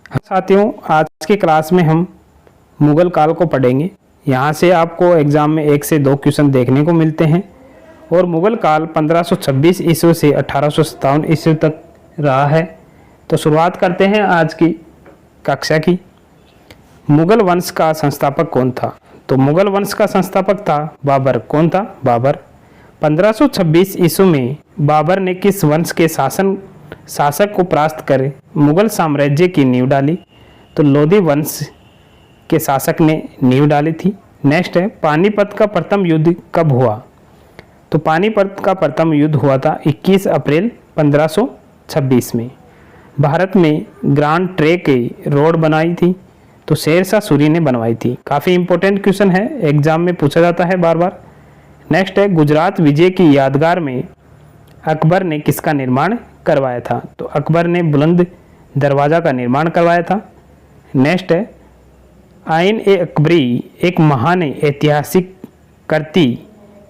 साथियों, आज की क्लास में हम मुगल काल को पढ़ेंगे। यहाँ से आपको एग्ज़ाम में 1 से 2 क्वेश्चन देखने को मिलते हैं और मुगल काल 1526 ईस्वी से 1857 ईस्वी तक रहा है। तो शुरुआत करते हैं आज की कक्षा की। मुगल वंश का संस्थापक कौन था? तो मुगल वंश का संस्थापक था बाबर। कौन था? बाबर। 1526 ईस्वी में बाबर ने किस वंश के शासक को परास्त कर मुगल साम्राज्य की नींव डाली? तो लोधी वंश के शासक ने नींव डाली थी। नेक्स्ट है, पानीपत का प्रथम युद्ध कब हुआ? तो पानीपत का प्रथम युद्ध हुआ था 21 अप्रैल 1526 में। भारत में ग्रांड ट्रंक रोड बनाई थी तो शेरशाह सूरी ने बनवाई थी। काफ़ी इंपॉर्टेंट क्वेश्चन है, एग्जाम में पूछा जाता है बार बार। नेक्स्ट है, गुजरात विजय की यादगार में अकबर ने किसका निर्माण करवाया था? तो अकबर ने बुलंद दरवाज़ा का निर्माण करवाया था। नेक्स्ट है, आइन ए अकबरी एक महान ऐतिहासिक कृति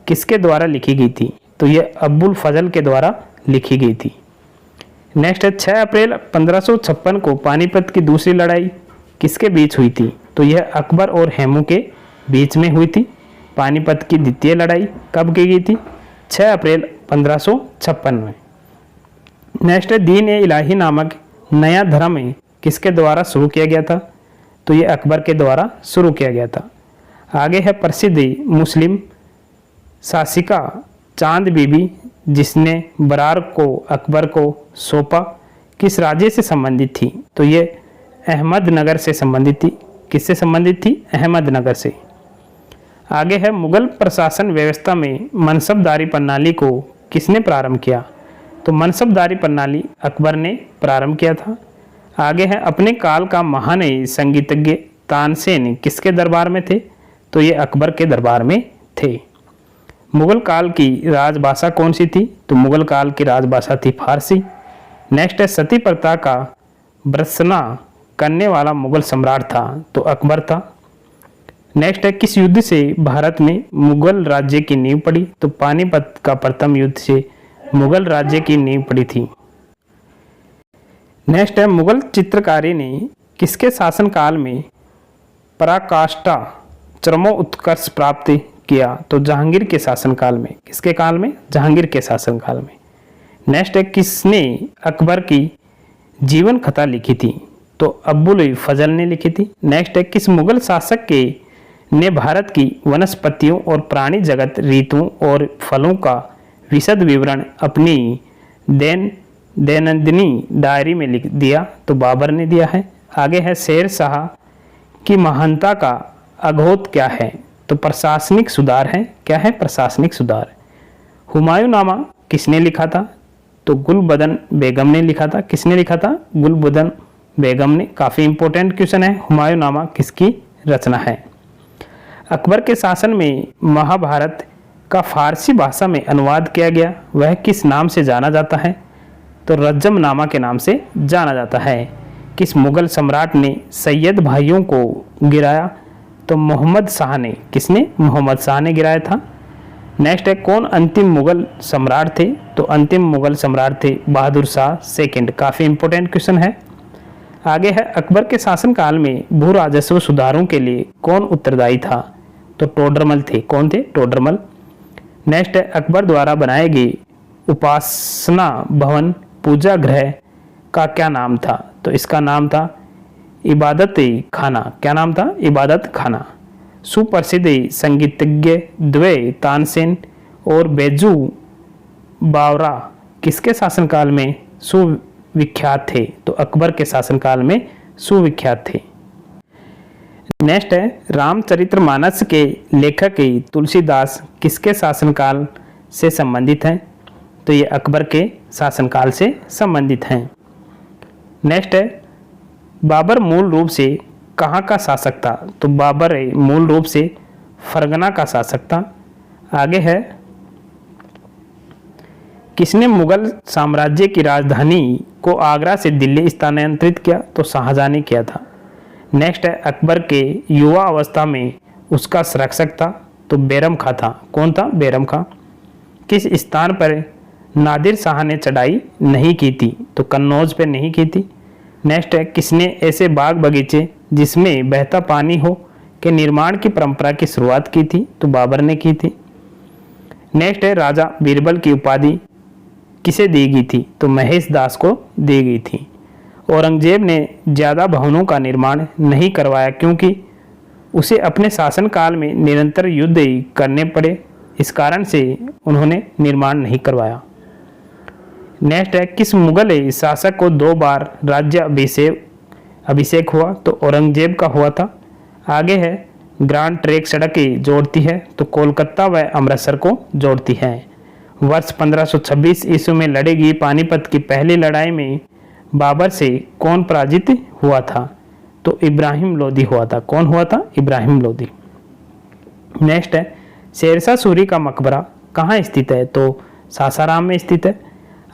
किसके द्वारा लिखी गई थी? तो यह अबुल फजल के द्वारा लिखी गई थी। नेक्स्ट है, 6 अप्रैल 1556 को पानीपत की दूसरी लड़ाई किसके बीच हुई थी? तो यह अकबर और हेमू के बीच में हुई थी। पानीपत की द्वितीय लड़ाई कब की गई थी? 6 अप्रैल 1556 में। नेक्स्ट है, दीन ए इलाही नामक नया धर्म किसके द्वारा शुरू किया गया था? तो ये अकबर के द्वारा शुरू किया गया था। आगे है, प्रसिद्ध मुस्लिम शासिका चांद बीबी जिसने बरार को अकबर को सौंपा किस राज्य से संबंधित थी? तो ये अहमदनगर से संबंधित थी। किससे संबंधित थी? अहमदनगर से। आगे है, मुगल प्रशासन व्यवस्था में मनसबदारी प्रणाली को किसने प्रारंभ किया? तो मनसबदारी प्रणाली अकबर ने प्रारंभ किया था। आगे है, अपने काल का महान संगीतज्ञ तानसेन किसके दरबार में थे? तो ये अकबर के दरबार में थे। मुगल काल की राजभाषा कौन सी थी? तो मुगल काल की राजभाषा थी फारसी। नेक्स्ट है, सती प्रथा का भर्त्सना करने वाला मुगल सम्राट था? तो अकबर था। नेक्स्ट है, किस युद्ध से भारत में मुगल राज्य की नींव पड़ी? तो पानीपत का प्रथम युद्ध से मुगल राज्य की नींव पड़ी थी। नेक्स्ट है, मुगल चित्रकारी ने किसके शासनकाल में पराकाष्ठा चरमोत्कर्ष प्राप्त किया? तो जहांगीर के शासनकाल में। किसके काल में? जहांगीर के शासनकाल में। नेक्स्ट है, किसने अकबर की जीवन कथा लिखी थी? तो अबुल फजल ने लिखी थी। नेक्स्ट है, किस मुगल शासक के ने भारत की वनस्पतियों और प्राणी जगत, ऋतुओं और फलों का विशद विवरण अपनी दैनंदिनी डायरी में लिख दिया? तो बाबर ने दिया है। आगे है, शेर शाह की महानता का अघोत क्या है? तो प्रशासनिक सुधार है। क्या है? प्रशासनिक सुधार। हुमायूंनामा किसने लिखा था? तो गुलबदन बेगम ने लिखा था। किसने लिखा था? गुलबदन बेगम ने। काफ़ी इंपॉर्टेंट क्वेश्चन है, हुमायूंनामा किसकी रचना है? अकबर के शासन में महाभारत का फारसी भाषा में अनुवाद किया गया, वह किस नाम से जाना जाता है? तो रज्जमनामा के नाम से जाना जाता है। किस मुगल सम्राट ने सैयद भाइयों को गिराया? तो मोहम्मद शाह ने। किसने? मोहम्मद शाह ने गिराया था। नेक्स्ट है, कौन अंतिम मुगल सम्राट थे? तो अंतिम मुगल सम्राट थे बहादुर शाह सेकंड। काफ़ी इंपॉर्टेंट क्वेश्चन है। आगे है, अकबर के शासनकाल में भू राजस्व सुधारों के लिए कौन उत्तरदायी था? तो टोडरमल थे। कौन थे? टोडरमल। नेक्स्ट है, अकबर द्वारा बनाए गए उपासना भवन पूजा गृह का क्या नाम था? तो इसका नाम था इबादत खाना। क्या नाम था? इबादत खाना। सुप्रसिद्ध संगीतज्ञ द्वय तानसेन और बैजू बावरा किसके शासनकाल में सुविख्यात थे? तो अकबर के शासनकाल में सुविख्यात थे। नेक्स्ट है, रामचरितमानस के लेखक तुलसीदास किसके शासनकाल से संबंधित हैं? तो ये अकबर के शासनकाल से संबंधित हैं। नेक्स्ट है, बाबर मूल रूप से कहाँ का शासक था? तो बाबर मूल रूप से फरगना का शासक था। आगे है, किसने मुगल साम्राज्य की राजधानी को आगरा से दिल्ली स्थानांतरित किया? तो शाहजहां ने किया था। नेक्स्ट है, अकबर के युवा अवस्था में उसका संरक्षक था? तो बैरम खां था। कौन था? बैरम खां। किस स्थान पर नादिर शाह ने चढ़ाई नहीं की थी? तो कन्नौज पे नहीं की थी। नेक्स्ट है किसने ऐसे बाग बगीचे जिसमें बहता पानी हो के निर्माण की परंपरा की शुरुआत की थी? तो बाबर ने की थी। नेक्स्ट है राजा बीरबल की उपाधि किसे दी गई थी? तो महेश दास को दी गई थी। औरंगजेब ने ज़्यादा भवनों का निर्माण नहीं करवाया क्योंकि उसे अपने शासनकाल में निरंतर युद्ध ही करने पड़े, इस कारण से उन्होंने निर्माण नहीं करवाया। नेक्स्ट है किस मुगल शासक को 2 बार राज्य अभिषेक हुआ? तो औरंगजेब का हुआ था। आगे है ग्रांड ट्रैंक सड़क जोड़ती है? तो कोलकाता व अमृतसर को जोड़ती है। वर्ष 1526 ईस्वी में लड़ी गई पानीपत की पहली लड़ाई में बाबर से कौन पराजित हुआ था? तो इब्राहिम लोदी हुआ था। कौन हुआ था? इब्राहिम लोदी। नेक्स्ट है शेरशाह सूरी का मकबरा कहाँ स्थित है? तो सासाराम में स्थित है।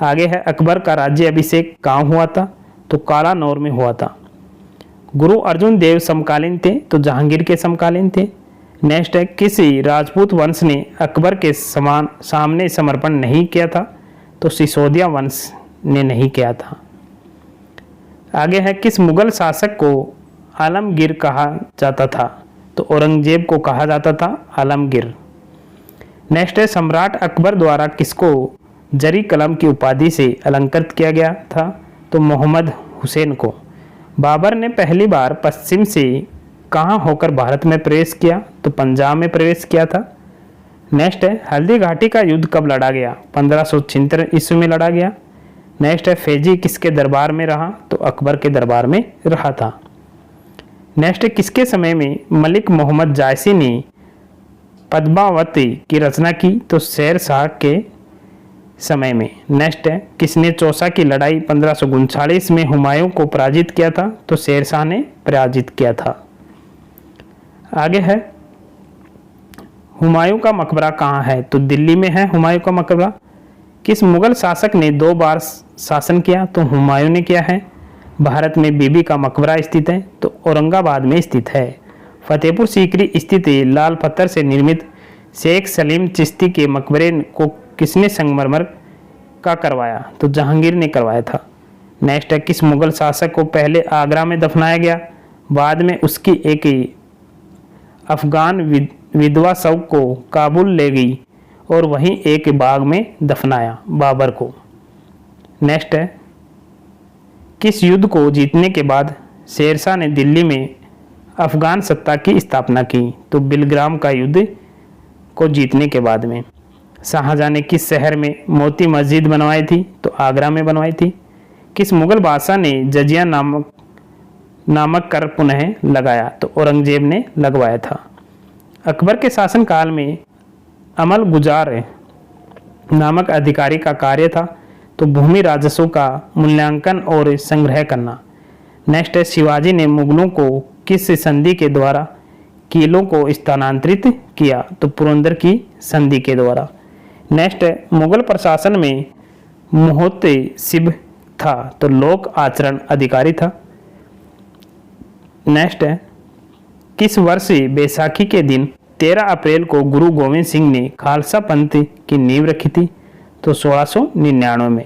आगे है अकबर का राज्य अभिषेक कहाँ हुआ था? तो कालानौर में हुआ था। गुरु अर्जुन देव समकालीन थे? तो जहांगीर के समकालीन थे। नेक्स्ट है किस राजपूत वंश ने अकबर के सामने समर्पण नहीं किया था? तो सिसोदिया वंश ने नहीं किया था। आगे है किस मुगल शासक को आलमगीर कहा जाता था? तो औरंगजेब को कहा जाता था आलमगीर। नेक्स्ट है सम्राट अकबर द्वारा किसको जरी कलम की उपाधि से अलंकृत किया गया था? तो मोहम्मद हुसैन को। बाबर ने पहली बार पश्चिम से कहाँ होकर भारत में प्रवेश किया? तो पंजाब में प्रवेश किया था। नेक्स्ट है हल्दी घाटी का युद्ध कब लड़ा गया? 1576 ईस्वी में लड़ा गया। नेक्स्ट है फैजी किसके दरबार में रहा? तो अकबर के दरबार में रहा था। नेक्स्ट है किसके समय में मलिक मोहम्मद जायसी ने पद्मावती की रचना की? तो शेर शाह के समय में। नेक्स्ट है किसने चौसा की लड़ाई 1539 में हुमायूं को पराजित किया था? तो शेर शाह ने पराजित किया था। आगे है हुमायूं का मकबरा कहाँ है? तो दिल्ली में है हुमायूं का मकबरा। किस मुगल शासक ने 2 बार शासन किया? तो हुमायूं ने किया है। भारत में बीबी का मकबरा स्थित है? तो औरंगाबाद में स्थित है। फतेहपुर सीकरी स्थित लाल पत्थर से निर्मित शेख सलीम चिश्ती के मकबरे को किसने संगमरमर का करवाया? तो जहांगीर ने करवाया था। नेक्स्ट है किस मुगल शासक को पहले आगरा में दफनाया गया, बाद में उसकी एक अफगान विधवा शव को काबुल ले गई और वहीं एक बाग में दफनाया? बाबर को। नेक्स्ट है किस युद्ध को जीतने के बाद शेरशाह ने दिल्ली में अफगान सत्ता की स्थापना की? तो बिलग्राम का युद्ध को जीतने के बाद में। शाहजहां ने किस शहर में मोती मस्जिद बनवाई थी? तो आगरा में बनवाई थी। किस मुगल बादशाह ने जजिया नामक कर पुनः लगाया? तो औरंगजेब ने लगवाया था। अकबर के शासनकाल में अमल गुजार नामक अधिकारी का कार्य था? तो भूमि राजस्व का मूल्यांकन और संग्रह करना। नेक्स्ट है शिवाजी ने मुगलों को किस संधि के द्वारा किलों को स्थानांतरित किया? तो पुरंदर की संधि के द्वारा। नेक्स्ट है मुगल प्रशासन में मुहतसिब था? तो लोक आचरण अधिकारी था। नेक्स्ट है किस वर्ष बैसाखी के दिन 13 अप्रैल को गुरु गोविंद सिंह ने खालसा पंथ की नींव रखी थी? तो 1699 में।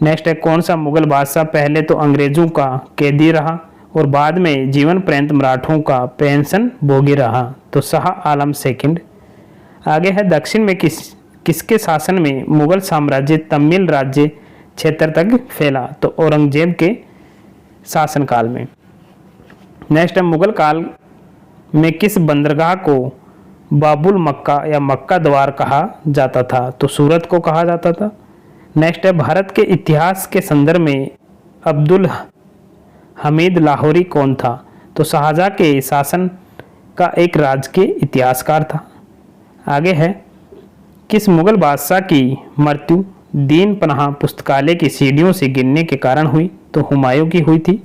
नेक्स्ट है कौन सा मुगल बादशाह पहले तो अंग्रेजों का कैदी रहा और बाद में जीवन पर्यंत मराठों का पेंशन भोगी रहा? तो शाह आलम सेकंड। आगे है दक्षिण में किसके शासन में मुगल साम्राज्य तमिल राज्य क्षेत्र तक फैला? तो औरंगजेब के शासनकाल में। नेक्स्ट है मुगल काल में किस बंदरगाह को बाबुल मक्का या मक्का द्वार कहा जाता था? तो सूरत को कहा जाता था। नेक्स्ट है भारत के इतिहास के संदर्भ में अब्दुल हमीद लाहौरी कौन था? तो शाहजहां के शासन का एक राजकीय इतिहासकार था। आगे है किस मुगल बादशाह की मृत्यु दीन पनाह पुस्तकालय की सीढ़ियों से गिरने के कारण हुई? तो हुमायूं की हुई थी।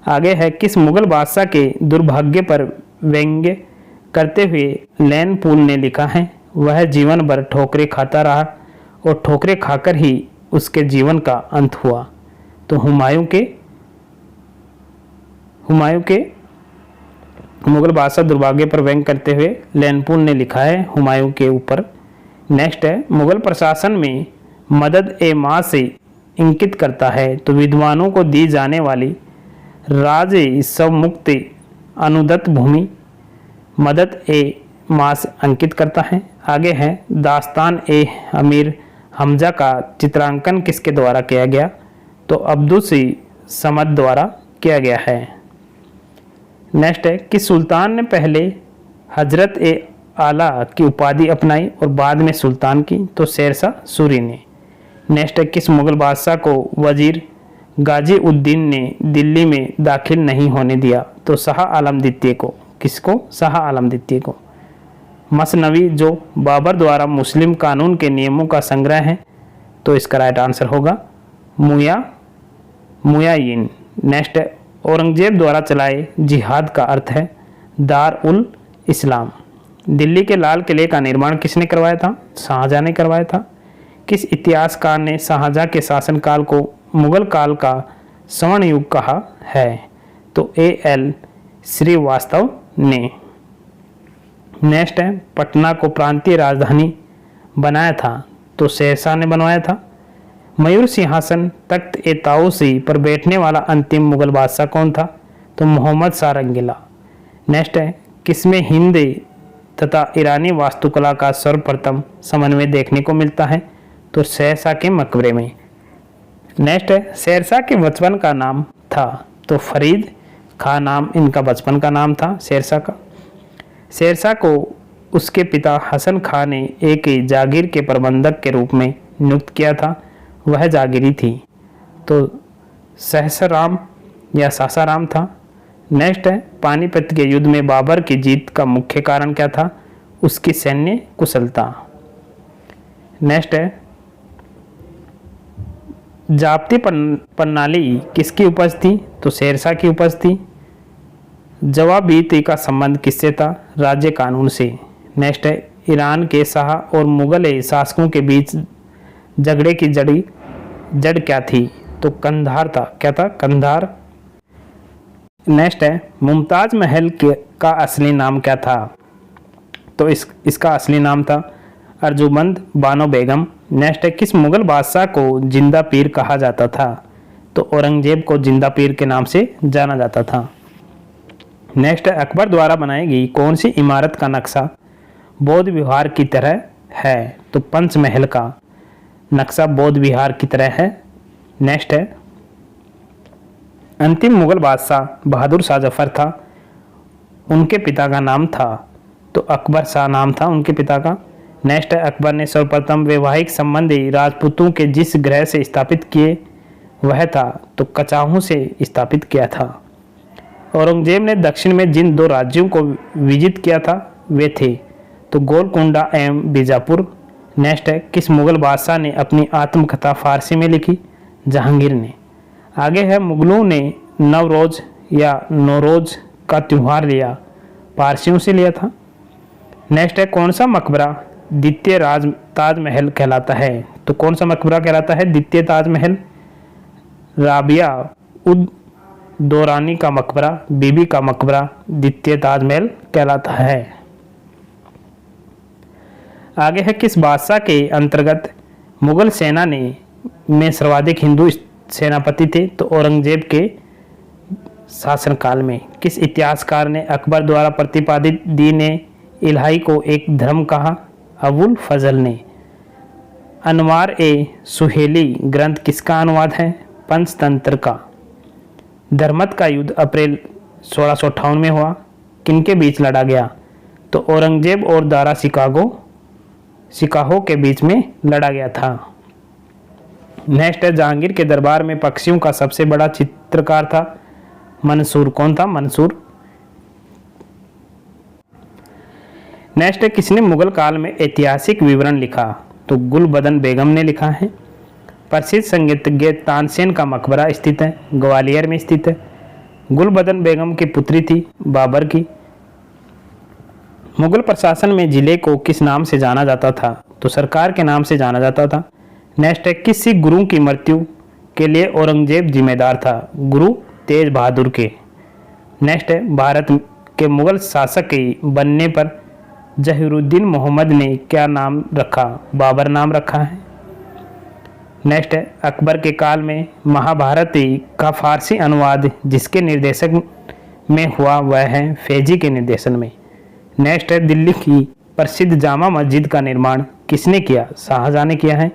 आगे है किस मुगल बादशाह के दुर्भाग्य पर व्यंग्य करते हुए लैन पूल ने लिखा है? वह जीवन भर ठोकरें खाता रहा और ठोकरें खाकर ही उसके जीवन का अंत हुआ। तो हुमायूं के मुगल बादशाह दुर्भाग्य पर व्यंग करते हुए लैनपूल ने लिखा है हुमायूं के ऊपर। नेक्स्ट है मुगल प्रशासन में मदद ए माँ से इंगित करता है तो विद्वानों को दी जाने वाली राज स्वमुक्त अनुदत्त भूमि मदद ए मास अंकित करता है। आगे है दास्तान ए अमीर हमजा का चित्रांकन किसके द्वारा किया गया, तो अब्दुस समद द्वारा किया गया है। नेक्स्ट है कि सुल्तान ने पहले हजरत ए आला की उपाधि अपनाई और बाद में सुल्तान की, तो शेरशाह सूरी ने। नेक्स्ट है किस मुगल बादशाह को वजीर गाजी उद्दीन ने दिल्ली में दाखिल नहीं होने दिया, तो शाह आलम द्वितीय को। किसको? शाह आलम द्वितीय को। मसनवी जो बाबर द्वारा मुस्लिम कानून के नियमों का संग्रह है, तो इसका राइट आंसर होगा मुयायिन। नेक्स्ट है औरंगजेब द्वारा चलाए जिहाद का अर्थ है दार उल इस्लाम। दिल्ली के लाल किले का निर्माण किसने करवाया था? शाहजहां ने करवाया था। किस इतिहासकार ने शाहजहां के शासनकाल को मुगल काल का स्वर्ण युग कहा है, तो A.L. श्रीवास्तव ने। नेक्स्ट है पटना को प्रांतीय राजधानी बनाया था, तो शेरशाह ने बनवाया था। मयूर सिंहासन तख्त ए ताऊसी पर बैठने वाला अंतिम मुगल बादशाह कौन था, तो मोहम्मद शाह रंगीला। नेक्स्ट है किसमें हिंदी तथा ईरानी वास्तुकला का सर्वप्रथम समन्वय देखने को मिलता है, तो शेरशाह के मकबरे में। नेक्स्ट है शेरशाह के बचपन का नाम था, तो फरीद खां नाम इनका बचपन का नाम था शेरशाह का। शेरशाह को उसके पिता हसन खां ने एक जागीर के प्रबंधक के रूप में नियुक्त किया था, वह जागीरी थी, तो सहसराम या सासाराम था। नेक्स्ट है पानीपत के युद्ध में बाबर की जीत का मुख्य कारण क्या था, उसकी सैन्य कुशलता। नेक्स्ट है जाप्ती प्रणाली किसकी उपज थी, तो शेरशाह की उपज थी। जवाबीती का संबंध किससे था, राज्य कानून से। नेक्स्ट है ईरान के शाह और मुगल शासकों के बीच झगड़े की जड़ क्या थी, तो कंधार था। क्या था? कंधार। नेक्स्ट है मुमताज महल का असली नाम क्या था, तो इसका असली नाम था अर्जुमंद बानो बेगम। नेक्स्ट है किस मुगल बादशाह को जिंदा पीर कहा जाता था, तो औरंगजेब को जिंदा पीर के नाम से जाना जाता था। नेक्स्ट है अकबर द्वारा बनाई गई कौन सी इमारत का नक्शा बौद्ध विहार की तरह है, तो पंचमहल का नक्शा बौद्ध विहार की तरह है। नेक्स्ट है अंतिम मुगल बादशाह बहादुर शाह जफर था, उनके पिता का नाम था, तो अकबर शाह नाम था उनके पिता का। नेक्स्ट है अकबर ने सर्वप्रथम वैवाहिक संबंध राजपूतों के जिस ग्रह से स्थापित किए वह था, तो कचाहू से स्थापित किया था। औरंगजेब ने दक्षिण में जिन दो राज्यों को विजित किया था वे थे, तो गोलकुंडा एवं बीजापुर। नेक्स्ट है किस मुगल बादशाह ने अपनी आत्मकथा फारसी में लिखी, जहांगीर ने। आगे है मुगलों ने नवरोज या नौरोज का त्यौहार लिया, पारसियों से लिया था। नेक्स्ट है कौन सा मकबरा द्वितीय ताजमहल कहलाता है, तो कौन सा मकबरा कहलाता है द्वितीय ताजमहल, राबिया उद दौरानी का मकबरा, बीबी का मकबरा द्वितीय ताजमहल कहलाता है। आगे है किस बादशाह के अंतर्गत मुगल सेना में सर्वाधिक हिंदू सेनापति थे, तो औरंगजेब के शासनकाल में। किस इतिहासकार ने अकबर द्वारा प्रतिपादित दीन इलाही को एक धर्म कहा, अबुल फजल ने। अनवार ए सुहेली ग्रंथ किसका अनुवाद है, पंचतंत्र का। धर्मत का युद्ध अप्रैल 1658 में हुआ, किनके बीच लड़ा गया, तो औरंगजेब और दारा सिकाहो के बीच में लड़ा गया था। नेक्स्ट है जहांगीर के दरबार में पक्षियों का सबसे बड़ा चित्रकार था मंसूर। कौन था? मंसूर। नेक्स्ट है किसने मुगल काल में ऐतिहासिक विवरण लिखा, तो गुलबदन बेगम ने लिखा है। प्रसिद्ध संगीतज्ञ तानसेन का मकबरा स्थित है, ग्वालियर में स्थित है। गुलबदन बेगम की पुत्री थी बाबर की। मुगल प्रशासन में जिले को किस नाम से जाना जाता था, तो सरकार के नाम से जाना जाता था। नेक्स्ट है किस सिख गुरु की मृत्यु के लिए औरंगजेब जिम्मेदार था, गुरु तेज बहादुर के। नेक्स्ट है भारत के मुगल शासक के बनने पर जहीरुद्दीन मोहम्मद ने क्या नाम रखा, बाबर नाम रखा है। नेक्स्ट है अकबर के काल में महाभारत का फारसी अनुवाद जिसके निर्देशक में हुआ वह है फैजी के निर्देशन में। नेक्स्ट है दिल्ली की प्रसिद्ध जामा मस्जिद का निर्माण किसने किया? शाहजहां ने किया है।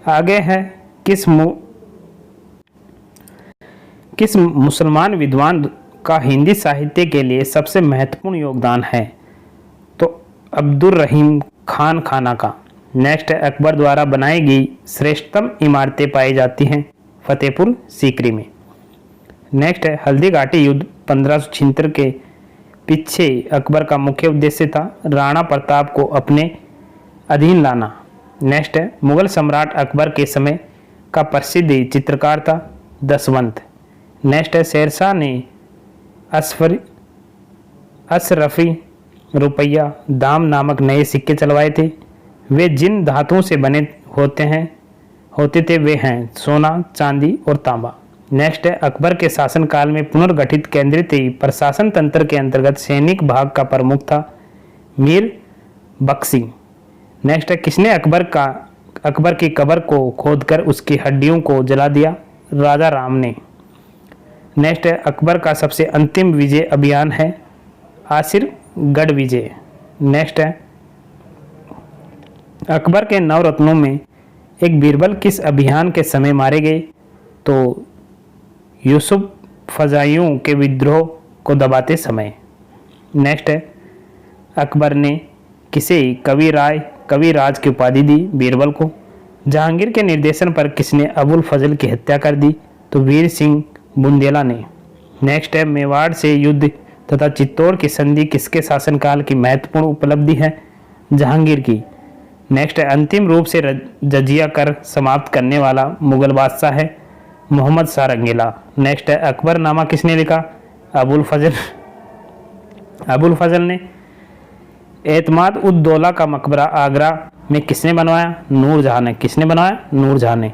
आगे है किस मुसलमान विद्वान का हिंदी साहित्य के लिए सबसे महत्वपूर्ण योगदान है? तो अब्दुल रहीम खान खाना का। नेक्स्ट है अकबर द्वारा बनाई गई श्रेष्ठतम इमारतें पाई जाती हैं फतेहपुर सीकरी में। नेक्स्ट है हल्दी घाटी युद्ध 1576 के पीछे अकबर का मुख्य उद्देश्य था राणा प्रताप को अपने अधीन लाना। नेक्स्ट है मुगल सम्राट अकबर के समय का प्रसिद्ध चित्रकार था दसवंत। नेक्स्ट है शेरशाह ने अशरफी रुपया दाम नामक नए सिक्के चलवाए थे। वे जिन धातुओं से बने होते थे वे हैं सोना, चांदी और तांबा। नेक्स्ट है अकबर के शासनकाल में पुनर्गठित केंद्रित प्रशासन तंत्र के अंतर्गत सैनिक भाग का प्रमुख था मीर बख्शी। नेक्स्ट है किसने अकबर की कब्र को खोदकर उसकी हड्डियों को जला दिया? राजा राम ने। नेक्स्ट है अकबर का सबसे अंतिम विजय अभियान है आसिरगढ़ विजय। नेक्स्ट है अकबर के नवरत्नों में एक बीरबल किस अभियान के समय मारे गए? तो यूसुफ फजाइयों के विद्रोह को दबाते समय। नेक्स्ट है अकबर ने किसे कविराज की उपाधि दी? बीरबल को। जहांगीर के निर्देशन पर किसने अबुल फजल की हत्या कर दी? तो वीर सिंह बुंदेला ने। नेक्स्ट है मेवाड़ से युद्ध तथा चित्तौड़ की संधि किसके शासनकाल की महत्वपूर्ण उपलब्धि है? जहांगीर की। नेक्स्ट है अंतिम रूप से जजिया कर समाप्त करने वाला मुगल बादशाह है मोहम्मद शाह रंगीला। नेक्स्ट है अकबरनामा किसने लिखा? अबुल फजल ने। एतमाद उद दौला का मकबरा आगरा में किसने बनवाया? नूरजहां ने। किसने बनाया? नूरजहां ने।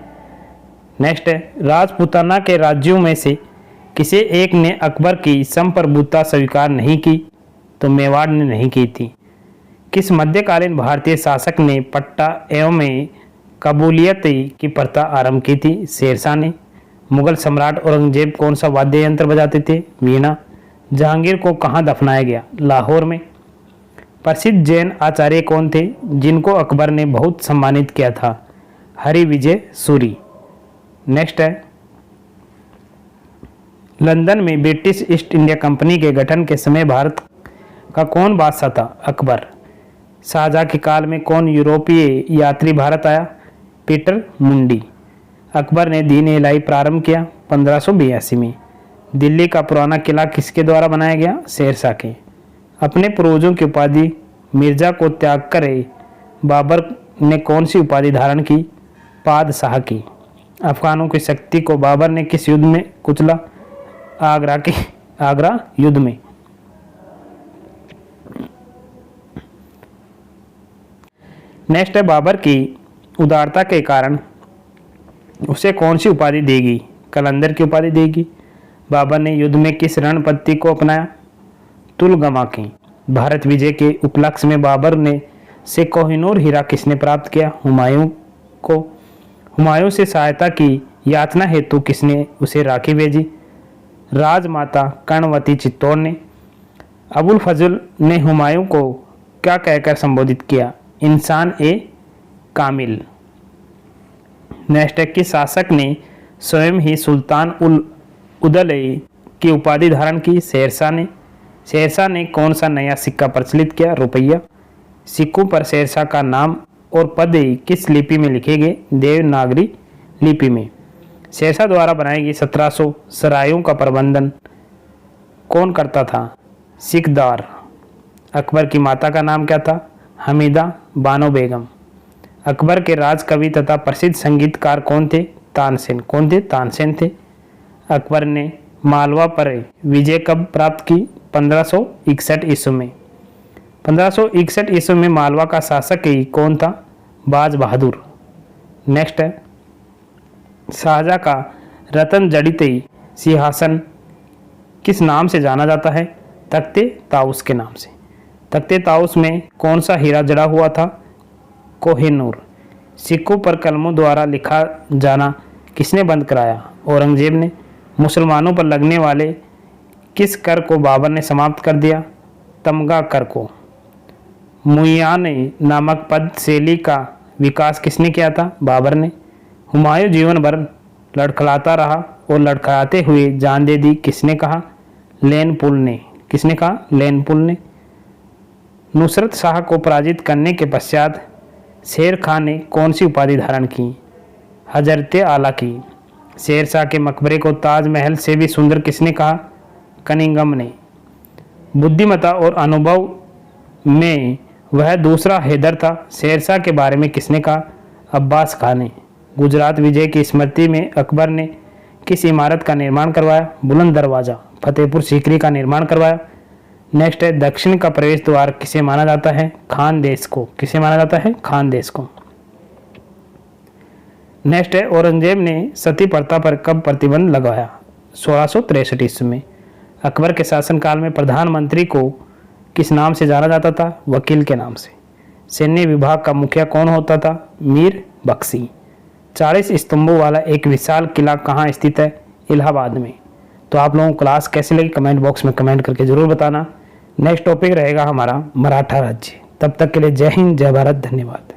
नेक्स्ट है राजपूताना के राज्यों में से किसे एक ने अकबर की संप्रभुता स्वीकार नहीं की? तो मेवाड़ ने नहीं की थी। किस मध्यकालीन भारतीय शासक ने पट्टा एवं कबूलियत की प्रथा आरंभ की थी? शेरशाह ने। मुगल सम्राट औरंगजेब कौन सा वाद्य यंत्र बजाते थे? वीणा। जहांगीर को कहाँ दफनाया गया? लाहौर में। प्रसिद्ध जैन आचार्य कौन थे जिनको अकबर ने बहुत सम्मानित किया था? हरि विजय सूरी। नेक्स्ट है लंदन में ब्रिटिश ईस्ट इंडिया कंपनी के गठन के समय भारत का कौन बादशाह था? अकबर। शाहजहां के काल में कौन यूरोपीय यात्री भारत आया? पीटर मुंडी। अकबर ने दीन इलाही प्रारंभ किया 1582 में। दिल्ली का पुराना किला किसके द्वारा बनाया गया? शेरशाह के। अपने पूर्वजों की उपाधि मिर्जा को त्याग कर बाबर ने कौन सी उपाधि धारण की? पादशाह की। अफगानों की शक्ति को बाबर ने किस युद्ध में कुचला? आगरा युद्ध में। नेक्स्ट है बाबर की उदारता के कारण उसे कौन सी उपाधि देगी? कलंदर की उपाधि देगी। बाबर ने युद्ध में किस रणपद्धति को अपनाया? तुलगमा की। भारत विजय के उपलक्ष्य में बाबर ने से कोहिनूर हीरा किसने प्राप्त किया? हुमायूं को। हुमायूं से सहायता की याचना हेतु किसने उसे राखी भेजी? राजमाता कर्णवती चित्तौड़ ने। अबुल फजल ने हुमायूं को क्या कहकर संबोधित किया? इंसान ए कामिल। नेक्स्ट है कि शासक ने स्वयं ही सुल्तान उदल की उपाधि धारण की? शेरशाह ने। शेरशाह ने कौन सा नया सिक्का प्रचलित किया? रुपया। सिक्कों पर शेरशाह का नाम और पद किस लिपि में लिखे गए? देवनागरी लिपि में। शेरशाह द्वारा बनाई गई 1700 सरायों का प्रबंधन कौन करता था? सिकदार। अकबर की माता का नाम क्या था? हमीदा बानो बेगम। अकबर के राज कवि तथा प्रसिद्ध संगीतकार कौन थे? तानसेन। कौन थे? तानसेन थे। अकबर ने मालवा पर विजय कब प्राप्त की? 1561 ईस्वी में। 1561 ईस्वी में मालवा का शासक कौन था? बाज बहादुर। नेक्स्ट है शाहजहां का रतन जड़ित सिंहासन किस नाम से जाना जाता है? तख्ते ताउस के नाम से। तख्ते ताउस में कौन सा हीरा जड़ा हुआ था? कोहिनूर। सिक्कों पर कलमों द्वारा लिखा जाना किसने बंद कराया? औरंगजेब ने। मुसलमानों पर लगने वाले किस कर को बाबर ने समाप्त कर दिया? तमगा कर को। मुयाने नामक पद शैली का विकास किसने किया था? बाबर ने। हुमायूं जीवन भर लड़खड़ाता रहा और लड़खड़ाते हुए जान दे दी किसने कहा? लैनपुल ने। किसने कहा? लैनपुल ने। नुसरत शाह को पराजित करने के पश्चात शेर खान ने कौन सी उपाधि धारण की? हजरत आला की। शेर शाह के मकबरे को ताजमहल से भी सुंदर किसने कहा? कनिंगम ने। बुद्धिमत्ता और अनुभव में वह दूसरा हैदर था, शेर शाह के बारे में किसने कहा? अब्बास खान ने। गुजरात विजय की स्मृति में अकबर ने किस इमारत का निर्माण करवाया? बुलंद दरवाज़ा। फतेहपुर सीकरी का निर्माण करवाया। नेक्स्ट है, दक्षिण का प्रवेश द्वार किसे माना जाता है? खानदेश को। किसे माना जाता है? खानदेश को। नेक्स्ट है, औरंगजेब ने सती प्रथा पर कब प्रतिबंध लगाया? 1663 ईस्वी में। अकबर के शासनकाल में प्रधानमंत्री को किस नाम से जाना जाता था? वकील के नाम से। सैन्य विभाग का मुखिया कौन होता था? मीर बख्शी। 40 स्तंभों वाला एक विशाल किला कहाँ स्थित है? इलाहाबाद में। तो आप लोगों को क्लास कैसी लगी कमेंट बॉक्स में कमेंट करके ज़रूर बताना। नेक्स्ट टॉपिक रहेगा हमारा मराठा राज्य। तब तक के लिए जय हिंद, जय भारत, धन्यवाद।